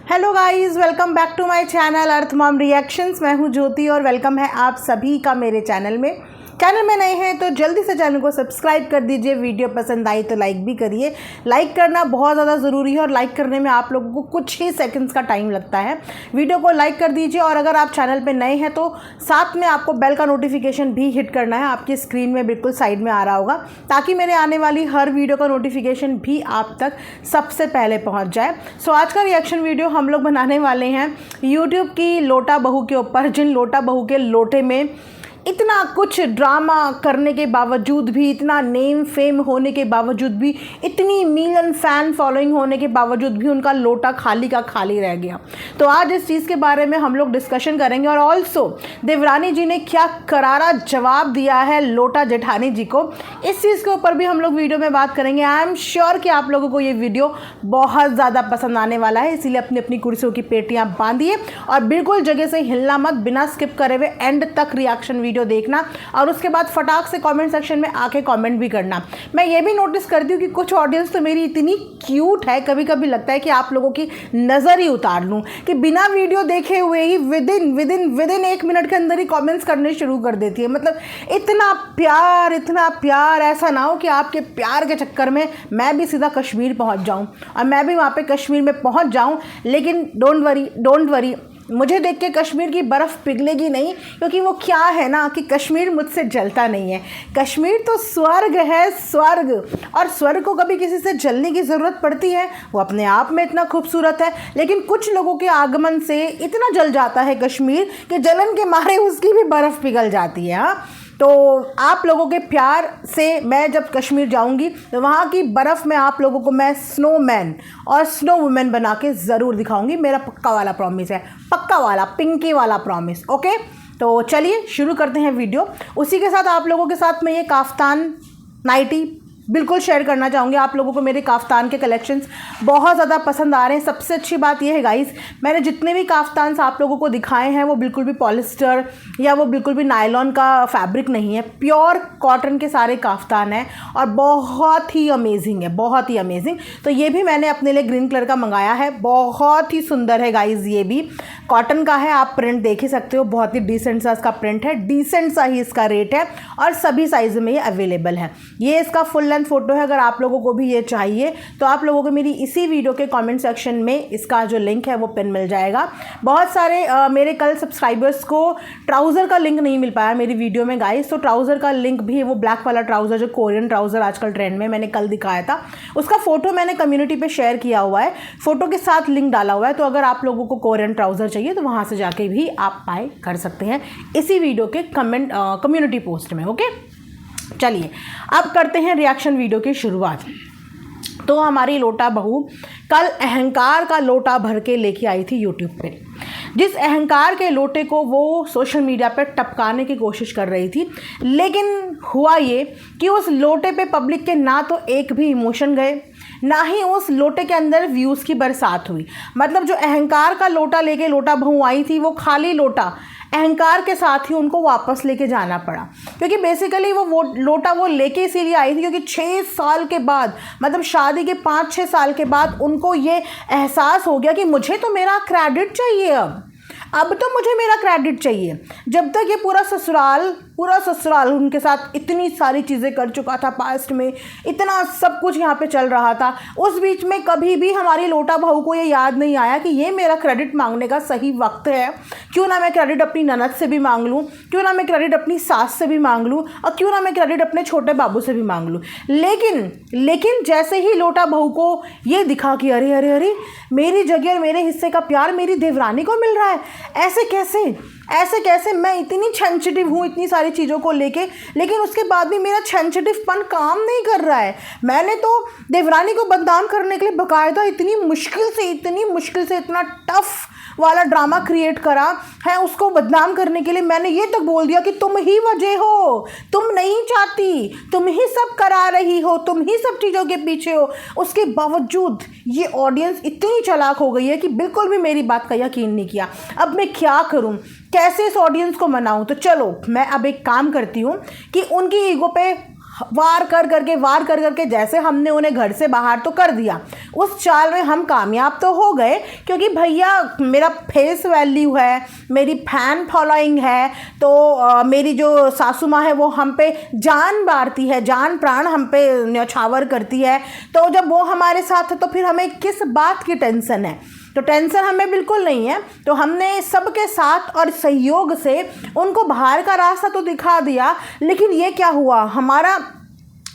Hello guys, welcome back to my channel earth mom reactions. मैं हूं ज्योति और welcome है आप सभी का मेरे चैनल में। चैनल में नए हैं तो जल्दी से चैनल को सब्सक्राइब कर दीजिए। वीडियो पसंद आई तो लाइक भी करिए। लाइक करना बहुत ज़्यादा ज़रूरी है और लाइक करने में आप लोगों को कुछ ही सेकंड्स का टाइम लगता है। वीडियो को लाइक कर दीजिए और अगर आप चैनल पे नए हैं तो साथ में आपको बेल का नोटिफिकेशन भी हिट करना है। आपकी स्क्रीन में बिल्कुल साइड में आ रहा होगा ताकि मेरे आने वाली हर वीडियो का नोटिफिकेशन भी आप तक सबसे पहले पहुँच जाए। सो आज का रिएक्शन वीडियो हम लोग बनाने वाले हैं यूट्यूब की लोटा बहू के ऊपर, जिन लोटा बहू के लोटे में इतना कुछ ड्रामा करने के बावजूद भी, इतना नेम फेम होने के बावजूद भी, इतनी मिलियन फ़ैन फॉलोइंग होने के बावजूद भी उनका लोटा खाली का खाली रह गया। तो आज इस चीज़ के बारे में हम लोग डिस्कशन करेंगे और ऑल्सो देवरानी जी ने क्या करारा जवाब दिया है लोटा जेठानी जी को, इस चीज़ के ऊपर भी हम लोग वीडियो में बात करेंगे। आई एम श्योर कि आप लोगों को ये वीडियो बहुत ज़्यादा पसंद आने वाला है, इसीलिए अपनी अपनी कुर्सियों की पेटियाँ बांधिए और बिल्कुल जगह से हिलना मत, बिना स्किप करे हुए एंड तक रिएक्शन वीडियो देखना और उसके बाद फटाक से कमेंट सेक्शन में आके कमेंट भी करना। मैं ये भी नोटिस करती हूँ कि कुछ ऑडियंस तो मेरी इतनी क्यूट है, कभी कभी लगता है कि आप लोगों की नज़र ही उतार लूँ, कि बिना वीडियो देखे हुए ही विद इन 1 मिनट के अंदर ही कमेंट्स करने शुरू कर देती है। मतलब इतना प्यार, ऐसा ना हो कि आपके प्यार के चक्कर में मैं भी सीधा कश्मीर पहुँच जाऊँ और मैं भी वहाँ पे कश्मीर में पहुँच जाऊँ। लेकिन डोंट वरी, मुझे देख के कश्मीर की बर्फ़ पिघलेगी नहीं, क्योंकि वो क्या है ना कि कश्मीर मुझसे जलता नहीं है। कश्मीर तो स्वर्ग है, स्वर्ग, और स्वर्ग को कभी किसी से जलने की ज़रूरत पड़ती है? वो अपने आप में इतना खूबसूरत है, लेकिन कुछ लोगों के आगमन से इतना जल जाता है कश्मीर कि जलन के मारे उसकी भी बर्फ़ पिघल जाती है। हाँ, तो आप लोगों के प्यार से मैं जब कश्मीर जाऊंगी तो वहाँ की बर्फ़ में आप लोगों को मैं स्नोमैन और स्नो वुमेन बना के ज़रूर दिखाऊंगी। मेरा पक्का वाला प्रॉमिस है, पक्का वाला पिंकी वाला प्रॉमिस। ओके, तो चलिए शुरू करते हैं वीडियो। उसी के साथ आप लोगों के साथ मैं ये काफ्तान नाइटी बिल्कुल शेयर करना चाहूँगी। आप लोगों को मेरे काफ्तान के कलेक्शंस बहुत ज़्यादा पसंद आ रहे हैं। सबसे अच्छी बात यह है गाइस, मैंने जितने भी काफ्तान्स आप लोगों को दिखाए हैं वो बिल्कुल भी पॉलिस्टर या वो बिल्कुल भी नायलॉन का फैब्रिक नहीं है, प्योर कॉटन के सारे काफ्तान हैं और बहुत ही अमेजिंग है, बहुत ही अमेजिंग। तो ये भी मैंने अपने लिए ग्रीन कलर का मंगाया है, बहुत ही सुंदर है गाइज़। ये भी कॉटन का है, आप प्रिंट देख ही सकते हो, बहुत ही डिसेंट सा इसका प्रिंट है, डिसेंट सा ही इसका रेट है और सभी साइज़ में ये अवेलेबल है। ये इसका फुल फोटो है। अगर आप लोगों को भी ये चाहिए तो आप लोगों को मेरी इसी वीडियो के कमेंट सेक्शन में इसका जो लिंक है वो पिन मिल जाएगा। बहुत सारे मेरे कल सब्सक्राइबर्स को ट्राउज़र का लिंक नहीं मिल पाया मेरी वीडियो में गाइस, तो ट्राउज़र का लिंक भी, वो ब्लैक वाला ट्राउज़र जो कोरियन ट्राउज़र आजकल ट्रेंड में, मैंने कल दिखाया था, उसका फ़ोटो मैंने कम्युनिटी पर शेयर किया हुआ है, फ़ोटो के साथ लिंक डाला हुआ है। तो अगर आप लोगों को कोरियन ट्राउज़र चाहिए तो वहाँ से जाके भी आप बाय कर सकते हैं इसी वीडियो के कम्युनिटी पोस्ट में। ओके, चलिए अब करते हैं रिएक्शन वीडियो की शुरुआत। तो हमारी लोटा बहू कल अहंकार का लोटा भर के लेके आई थी यूट्यूब पे। जिस अहंकार के लोटे को वो सोशल मीडिया पे टपकाने की कोशिश कर रही थी, लेकिन हुआ ये कि उस लोटे पे पब्लिक के ना तो एक भी इमोशन गए, ना ही उस लोटे के अंदर व्यूज़ की बरसात हुई। मतलब जो अहंकार का लोटा लेके लोटा बहू आई थी, वो खाली लोटा अहंकार के साथ ही उनको वापस लेके जाना पड़ा, क्योंकि बेसिकली वो लोटा वो लेके इसीलिए आई थी क्योंकि 6 साल के बाद, मतलब शादी के 5-6 साल के बाद उनको ये एहसास हो गया कि मुझे तो मेरा क्रेडिट चाहिए, अब तो मुझे मेरा क्रेडिट चाहिए। जब तक ये पूरा ससुराल उनके साथ इतनी सारी चीज़ें कर चुका था, पास्ट में इतना सब कुछ यहाँ पे चल रहा था, उस बीच में कभी भी हमारी लोटा बहू को ये याद नहीं आया कि ये मेरा क्रेडिट मांगने का सही वक्त है। क्यों ना मैं क्रेडिट अपनी ननद से भी मांग लूँ, क्यों ना मैं क्रेडिट अपनी सास से भी मांग लूँ और क्यों ना मैं क्रेडिट अपने छोटे बाबू से भी मांग लूँ। लेकिन जैसे ही लोटा बहू को ये दिखा कि अरे अरे अरे, मेरी जगह और मेरे हिस्से का प्यार मेरी देवरानी को मिल रहा है, ऐसे कैसे मैं इतनी सेंसिटिव हूँ इतनी सारी चीज़ों को लेके, लेकिन उसके बाद भी मेरा सेंसिटिवपन काम नहीं कर रहा है। मैंने तो देवरानी को बदनाम करने के लिए बकायदा इतनी मुश्किल से इतना टफ वाला ड्रामा क्रिएट करा है उसको बदनाम करने के लिए। मैंने ये तक बोल दिया कि तुम ही वजह हो, तुम नहीं चाहती, तुम ही सब करा रही हो, तुम ही सब चीज़ों के पीछे हो। उसके बावजूद ये ऑडियंस इतनी चालाक हो गई है कि बिल्कुल भी मेरी बात का यकीन नहीं किया। अब मैं क्या करूं, कैसे इस ऑडियंस को मनाऊं? तो चलो मैं अब एक काम करती हूं कि उनकी ईगो पे वार कर करके जैसे हमने उन्हें घर से बाहर तो कर दिया, उस चाल में हम कामयाब तो हो गए, क्योंकि भैया मेरा फेस वैल्यू है, मेरी फैन फॉलोइंग है, तो मेरी जो सासू माँ है वो हम पे जान बारती है, जान प्राण हम पे न्यौछावर करती है। तो जब वो हमारे साथ है तो फिर हमें किस बात की टेंशन है? तो टेंशन हमें बिल्कुल नहीं है। तो हमने सबके साथ और सहयोग से उनको बाहर का रास्ता तो दिखा दिया, लेकिन ये क्या हुआ, हमारा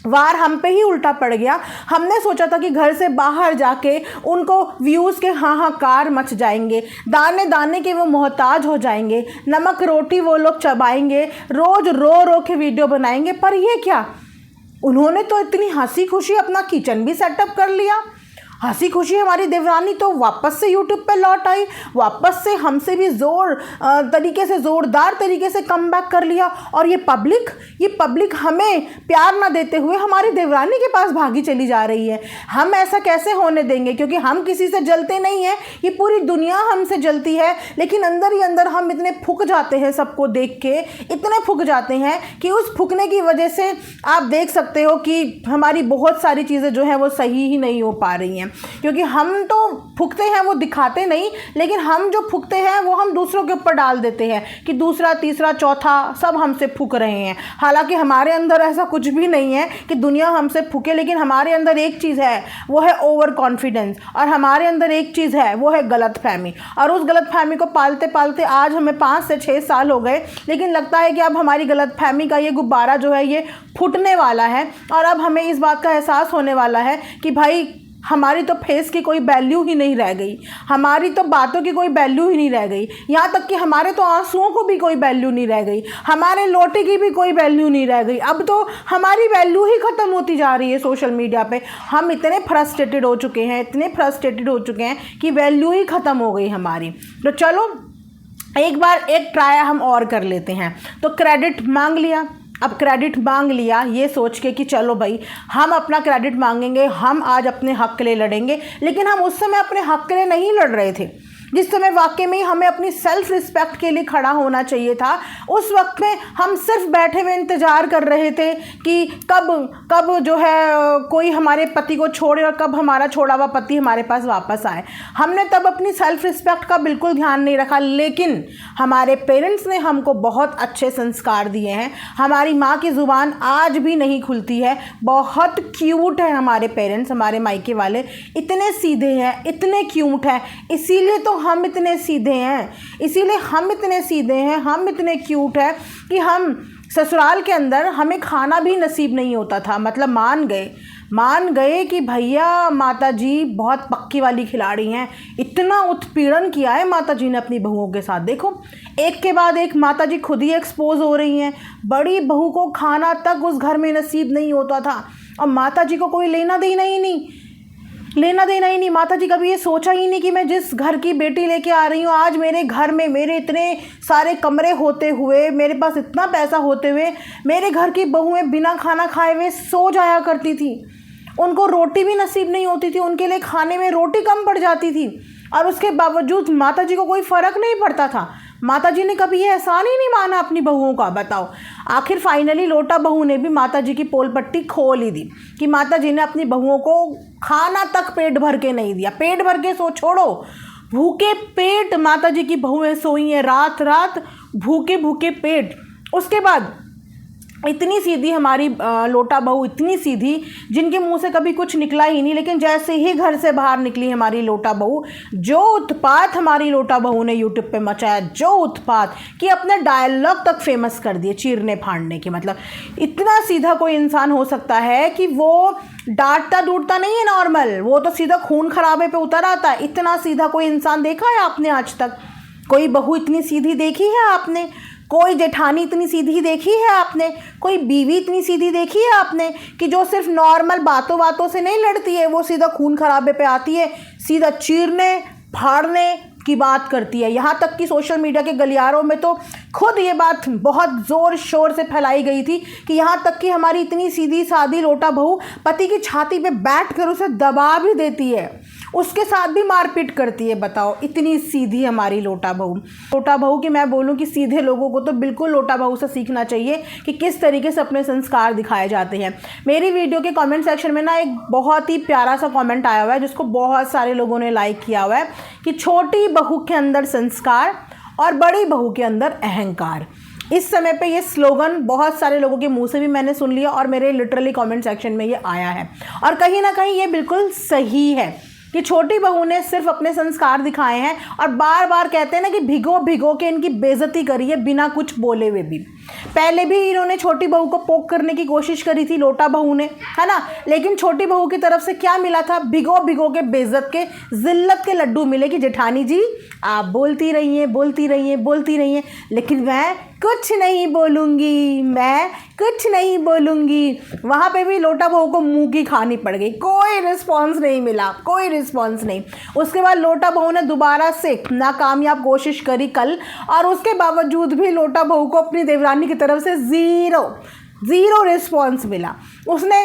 वार हम पे ही उल्टा पड़ गया। हमने सोचा था कि घर से बाहर जाके उनको व्यूज़ के हाहाकार मच जाएंगे, दाने दाने के वो मोहताज हो जाएंगे, नमक रोटी वो लोग चबाएंगे, रोज़ रो रो के वीडियो बनाएंगे। पर ये क्या, उन्होंने तो इतनी हंसी खुशी अपना किचन भी सेटअप कर लिया, हंसी खुशी हमारी देवरानी तो वापस से यूट्यूब पे लौट आई, वापस से हमसे भी ज़ोरदार तरीके से कम बैक कर लिया। और ये पब्लिक हमें प्यार ना देते हुए हमारी देवरानी के पास भागी चली जा रही है। हम ऐसा कैसे होने देंगे? क्योंकि हम किसी से जलते नहीं हैं, ये पूरी दुनिया हमसे जलती है, लेकिन अंदर ही अंदर हम इतने फूक जाते हैं, सबको देख के इतने फूक जाते हैं कि उस फूकने की वजह से आप देख सकते हो कि हमारी बहुत सारी चीज़ें जो हैं वो सही ही नहीं हो पा रही हैं। क्योंकि हम तो फूकते हैं, वो दिखाते नहीं, लेकिन हम जो फूकते हैं वो हम दूसरों के ऊपर डाल देते हैं कि दूसरा तीसरा चौथा सब हमसे फूक रहे हैं। हालांकि हमारे अंदर ऐसा कुछ भी नहीं है कि दुनिया हमसे फूके, लेकिन हमारे अंदर एक चीज़ है, वो है ओवर कॉन्फिडेंस, और हमारे अंदर एक चीज़ है, वो है गलतफहमी। और उस गलतफहमी को पालते पालते आज हमें 5 से 6 साल हो गए, लेकिन लगता है कि अब हमारी गलतफहमी का ये गुब्बारा जो है ये फूटने वाला है। और अब हमें इस बात का एहसास होने वाला है कि भाई हमारी तो फेस की कोई वैल्यू ही नहीं रह गई, हमारी तो बातों की कोई वैल्यू ही नहीं रह गई, यहाँ तक कि हमारे तो आंसुओं को भी कोई वैल्यू नहीं रह गई, हमारे लोटे की भी कोई वैल्यू नहीं रह गई। अब तो हमारी वैल्यू ही ख़त्म होती जा रही है सोशल मीडिया पे। हम इतने फ्रस्ट्रेटेड हो चुके हैं कि वैल्यू ही ख़त्म हो गई हमारी। तो चलो एक बार एक ट्राई हम और कर लेते हैं। तो क्रेडिट मांग लिया, अब क्रेडिट मांग लिया ये सोच के कि चलो भाई हम अपना क्रेडिट मांगेंगे, हम आज अपने हक़ के लिए लड़ेंगे। लेकिन हम उस समय अपने हक़ के लिए नहीं लड़ रहे थे, जिस समय वाकई में हमें अपनी सेल्फ रिस्पेक्ट के लिए खड़ा होना चाहिए था। उस वक्त में हम सिर्फ बैठे हुए इंतज़ार कर रहे थे कि कब जो है कोई हमारे पति को छोड़े और कब हमारा छोड़ा हुआ पति हमारे पास वापस आए। हमने तब अपनी सेल्फ रिस्पेक्ट का बिल्कुल ध्यान नहीं रखा। लेकिन हमारे पेरेंट्स ने हमको बहुत अच्छे संस्कार दिए हैं। हमारी माँ की ज़ुबान आज भी नहीं खुलती है, बहुत क्यूट है हमारे पेरेंट्स, हमारे मायके वाले इतने सीधे हैं, इतने क्यूट हैं। इसीलिए तो हम इतने सीधे हैं, हम इतने क्यूट हैं कि हम ससुराल के अंदर हमें खाना भी नसीब नहीं होता था। मतलब मान गए कि भैया माताजी बहुत पक्की वाली खिलाड़ी हैं। इतना उत्पीड़न किया है माताजी ने अपनी बहुओं के साथ। देखो एक के बाद एक माताजी खुद ही एक्सपोज हो रही हैं। बड़ी बहू को खाना तक उस घर में नसीब नहीं होता था, और माताजी को कोई लेना देना ही नहीं। माताजी कभी ये सोचा ही नहीं कि मैं जिस घर की बेटी लेके आ रही हूँ, आज मेरे घर में मेरे इतने सारे कमरे होते हुए, मेरे पास इतना पैसा होते हुए, मेरे घर की बहुएं बिना खाना खाए हुए सो जाया करती थी। उनको रोटी भी नसीब नहीं होती थी, उनके लिए खाने में रोटी कम पड़ जाती थी, और उसके बावजूद माताजी को कोई फ़र्क नहीं पड़ता था। माताजी ने कभी ये एहसान ही नहीं माना अपनी बहुओं का। बताओ, आखिर फाइनली लोटा बहू ने भी माताजी की पोल पट्टी खोल ही दी कि माताजी ने अपनी बहुओं को खाना तक पेट भर के नहीं दिया। पेट भर के सो छोड़ो, भूखे पेट माताजी की बहुएं सोई हैं रात रात, भूखे पेट। उसके बाद इतनी सीधी हमारी लोटा बहू, इतनी सीधी जिनके मुंह से कभी कुछ निकला ही नहीं, लेकिन जैसे ही घर से बाहर निकली हमारी लोटा बहू, जो उत्पात हमारी लोटा बहू ने यूट्यूब पे मचाया, जो उत्पात कि अपने डायलॉग तक फेमस कर दिए चीरने फाड़ने के। मतलब इतना सीधा कोई इंसान हो सकता है कि वो डांटता डूटता नहीं है नॉर्मल, वो तो सीधा खून खराबे पे उतर आता है। इतना सीधा कोई इंसान देखा है आपने आज तक? कोई बहू इतनी सीधी देखी है आपने? कोई जेठानी इतनी सीधी देखी है आपने? कोई बीवी इतनी सीधी देखी है आपने कि जो सिर्फ नॉर्मल बातों से नहीं लड़ती है, वो सीधा खून खराबे पे आती है, सीधा चीरने फाड़ने की बात करती है। यहाँ तक कि सोशल मीडिया के गलियारों में तो खुद ये बात बहुत ज़ोर शोर से फैलाई गई थी कि यहाँ तक कि हमारी इतनी सीधी सादी लोटा बहू पति की छाती पे बैठ कर उसे दबा भी देती है, उसके साथ भी मारपीट करती है। बताओ, इतनी सीधी हमारी लोटा बहू। लोटा बहू की मैं बोलूँ कि सीधे लोगों को तो बिल्कुल लोटा बहू से सीखना चाहिए कि किस तरीके से अपने संस्कार दिखाए जाते हैं। मेरी वीडियो के कमेंट सेक्शन में ना एक बहुत ही प्यारा सा कमेंट आया हुआ है जिसको बहुत सारे लोगों ने लाइक किया हुआ है कि छोटी बहू के अंदर संस्कार और बड़ी बहू के अंदर अहंकार। इस समय पे ये स्लोगन बहुत सारे लोगों के मुंह से भी मैंने सुन लिया और मेरे लिटरली कमेंट सेक्शन में ये आया है, और कहीं ना कहीं ये बिल्कुल सही है कि छोटी बहू ने सिर्फ अपने संस्कार दिखाए हैं और बार बार कहते हैं ना कि भिगो भिगो के इनकी बेइज्जती करी है बिना कुछ बोले हुए भी। पहले भी इन्होंने छोटी बहू को पोक करने की कोशिश करी थी लोटा बहू ने, है ना, लेकिन छोटी बहू की तरफ से क्या मिला था? भिगो भिगो के बेइज्जत के जिल्लत के लड्डू मिले कि जेठानी जी आप बोलती रहिए बोलती रहिए बोलती रहिए, लेकिन मैं कुछ नहीं बोलूँगी, मैं कुछ नहीं बोलूँगी। वहाँ पे भी लोटा बहू को मुँह की खानी पड़ गई, कोई रिस्पॉन्स नहीं मिला, कोई रिस्पॉन्स नहीं। उसके बाद लोटा बहू ने दोबारा से नाकामयाब कोशिश करी कल, और उसके बावजूद भी लोटा बहू को अपनी देवरानी की तरफ से ज़ीरो रिस्पॉन्स मिला। उसने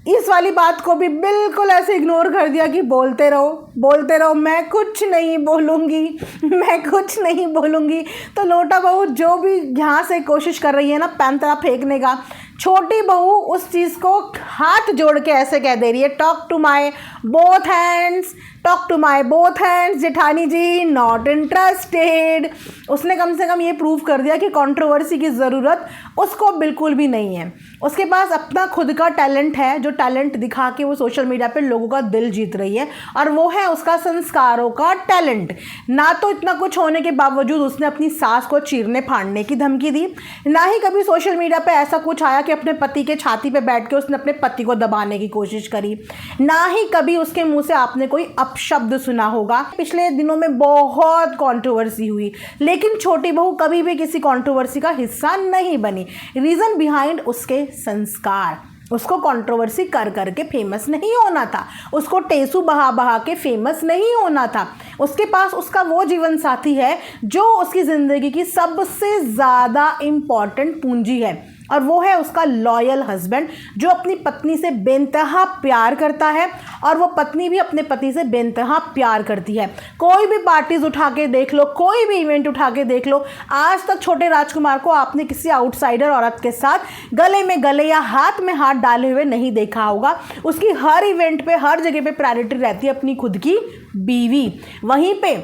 इस वाली बात को भी बिल्कुल ऐसे इग्नोर कर दिया कि बोलते रहो, मैं कुछ नहीं बोलूँगी, मैं कुछ नहीं बोलूँगी। तो लोटा बहू जो भी यहाँ से कोशिश कर रही है ना पैंतरा फेंकने का, छोटी बहू उस चीज़ को हाथ जोड़ के ऐसे कह दे रही है, talk to my both hands, talk to my both hands जेठानी जी, नॉट इंटरेस्टेड। उसने कम से कम ये प्रूव कर दिया कि कंट्रोवर्सी की ज़रूरत उसको बिल्कुल भी नहीं है। उसके पास अपना खुद का टैलेंट है, जो टैलेंट दिखा के वो सोशल मीडिया पे लोगों का दिल जीत रही है, और वो है उसका संस्कारों का टैलेंट। ना तो इतना कुछ होने के बावजूद उसने अपनी सास को चीरने फाड़ने की धमकी दी, ना ही कभी सोशल मीडिया पे ऐसा कुछ आया कि अपने पति के छाती पे बैठ के उसने अपने पति को दबाने की कोशिश करी, ना ही कभी उसके मुंह से आपने कोई अपशब्द सुना होगा। पिछले दिनों में बहुत कंट्रोवर्सी हुई, लेकिन छोटी बहू कभी भी किसी कंट्रोवर्सी का हिस्सा नहीं बनी। रीज़न बिहाइंड उसके संस्कार। उसको कंट्रोवर्सी कर करके फेमस नहीं होना था, उसको टेसू बहा बहा के फेमस नहीं होना था। उसके पास उसका वो जीवन साथी है जो उसकी ज़िंदगी की सबसे ज़्यादा इम्पॉर्टेंट पूंजी है, और वो है उसका लॉयल हस्बैंड जो अपनी पत्नी से बेइंतहा प्यार करता है, और वो पत्नी भी अपने पति से बेइंतहा प्यार करती है। कोई भी पार्टीज उठा के देख लो, कोई भी इवेंट उठा के देख लो, आज तक छोटे राजकुमार को आपने किसी आउटसाइडर औरत के साथ गले में गले या हाथ में हाथ डाले हुए नहीं देखा होगा। उसकी हर इवेंट पे, हर जगह पे प्रायोरिटी रहती है अपनी खुद की बीवी। वहीं पे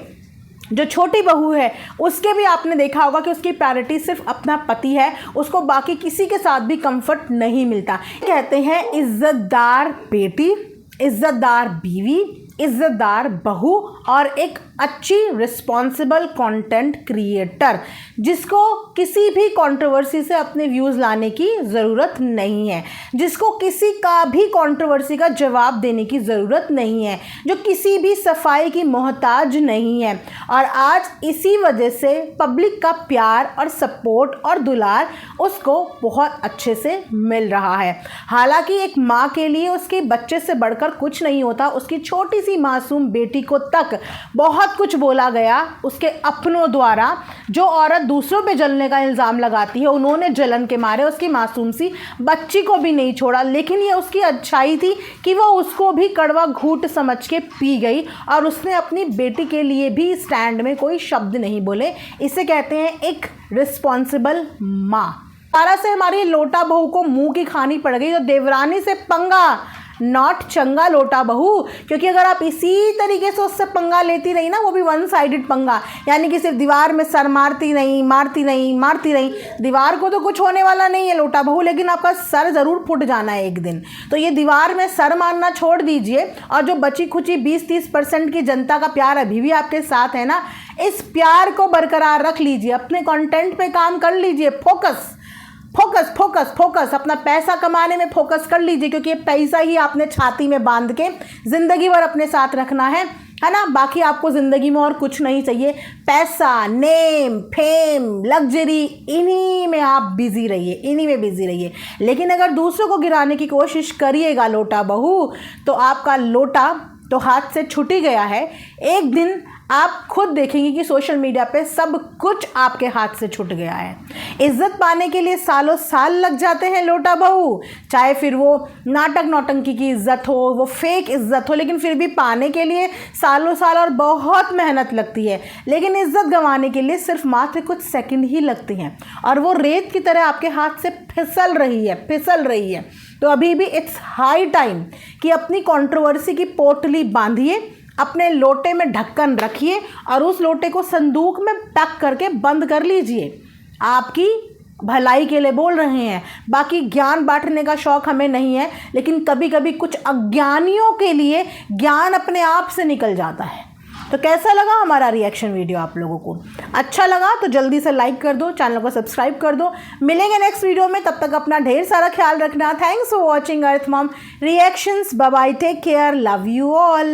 जो छोटी बहू है उसके भी आपने देखा होगा कि उसकी प्रायोरिटी सिर्फ अपना पति है, उसको बाकी किसी के साथ भी कंफर्ट नहीं मिलता। कहते हैं इज्जतदार बेटी, इज्जतदार बीवी, इज्जतदार बहू और एक अच्छी रिस्पॉन्सिबल कंटेंट क्रिएटर, जिसको किसी भी कंट्रोवर्सी से अपने व्यूज़ लाने की ज़रूरत नहीं है, जिसको किसी का भी कंट्रोवर्सी का जवाब देने की ज़रूरत नहीं है, जो किसी भी सफाई की मोहताज नहीं है। और आज इसी वजह से पब्लिक का प्यार और सपोर्ट और दुलार उसको बहुत अच्छे से मिल रहा है। हालांकि एक माँ के लिए उसके बच्चे से बढ़कर कुछ नहीं होता। उसकी छोटी सी मासूम बेटी को तक बहुत कुछ बोला गया उसके अपनों द्वारा। जो औरत दूसरों पे जलने का इल्ज़ाम लगाती है, उन्होंने जलन के मारे उसकी मासूम सी बच्ची को भी नहीं छोड़ा, लेकिन ये उसकी अच्छाई थी कि वो उसको भी कड़वा घूंट समझ के पी गई, और उसने अपनी बेटी के लिए भी स्टैंड में कोई शब्द नहीं बोले। इसे कहते हैं एक रिस्पॉन्सिबल माँ। सारा से हमारी लोटा बहू को मुंह की खानी पड़ गई, तो देवरानी से पंगा नॉट चंगा लोटा बहू, क्योंकि अगर आप इसी तरीके से उससे पंगा लेती रही ना, वो भी वन साइडेड पंगा, यानी कि सिर्फ दीवार में सर मारती नहीं, दीवार को तो कुछ होने वाला नहीं है लोटा बहू, लेकिन आपका सर ज़रूर फूट जाना है एक दिन। तो ये दीवार में सर मारना छोड़ दीजिए, और जो बची खुची 20-30% की जनता का प्यार अभी भी आपके साथ है ना, इस प्यार को बरकरार रख लीजिए, अपने कंटेंट पे काम कर लीजिए, फोकस अपना पैसा कमाने में फोकस कर लीजिए, क्योंकि ये पैसा ही आपने छाती में बांध के ज़िंदगी भर अपने साथ रखना है ना। बाकी आपको ज़िंदगी में और कुछ नहीं चाहिए। पैसा, नेम, फेम, लग्जरी, इन्हीं में आप बिज़ी रहिए, लेकिन अगर दूसरों को गिराने की कोशिश करिएगा लोटा बहू, तो आपका लोटा तो हाथ से छूट ही गया है। एक दिन आप खुद देखेंगे कि सोशल मीडिया पे सब कुछ आपके हाथ से छूट गया है। इज्जत पाने के लिए सालों साल लग जाते हैं लोटा बहू, चाहे फिर वो नाटक नौटंकी की इज्जत हो, वो फेक इज्जत हो, लेकिन फिर भी पाने के लिए सालों साल और बहुत मेहनत लगती है। लेकिन इज्जत गंवाने के लिए सिर्फ मात्र कुछ सेकंड ही लगते हैं और वो रेत की तरह आपके हाथ से फिसल रही है। तो अभी भी इट्स हाई टाइम कि अपनी कंट्रोवर्सी की पोटली बांधिए, अपने लोटे में ढक्कन रखिए और उस लोटे को संदूक में पैक करके बंद कर लीजिए। आपकी भलाई के लिए बोल रहे हैं। बाकी ज्ञान बांटने का शौक हमें नहीं है, लेकिन कभी कभी कुछ अज्ञानियों के लिए ज्ञान अपने आप से निकल जाता है। तो कैसा लगा हमारा रिएक्शन वीडियो आप लोगों को? अच्छा लगा तो जल्दी से लाइक कर दो, चैनल को सब्सक्राइब कर दो। मिलेंगे नेक्स्ट वीडियो में, तब तक अपना ढेर सारा ख्याल रखना। Thanks for watching earth mom reactions. Bye bye, take care, love you all.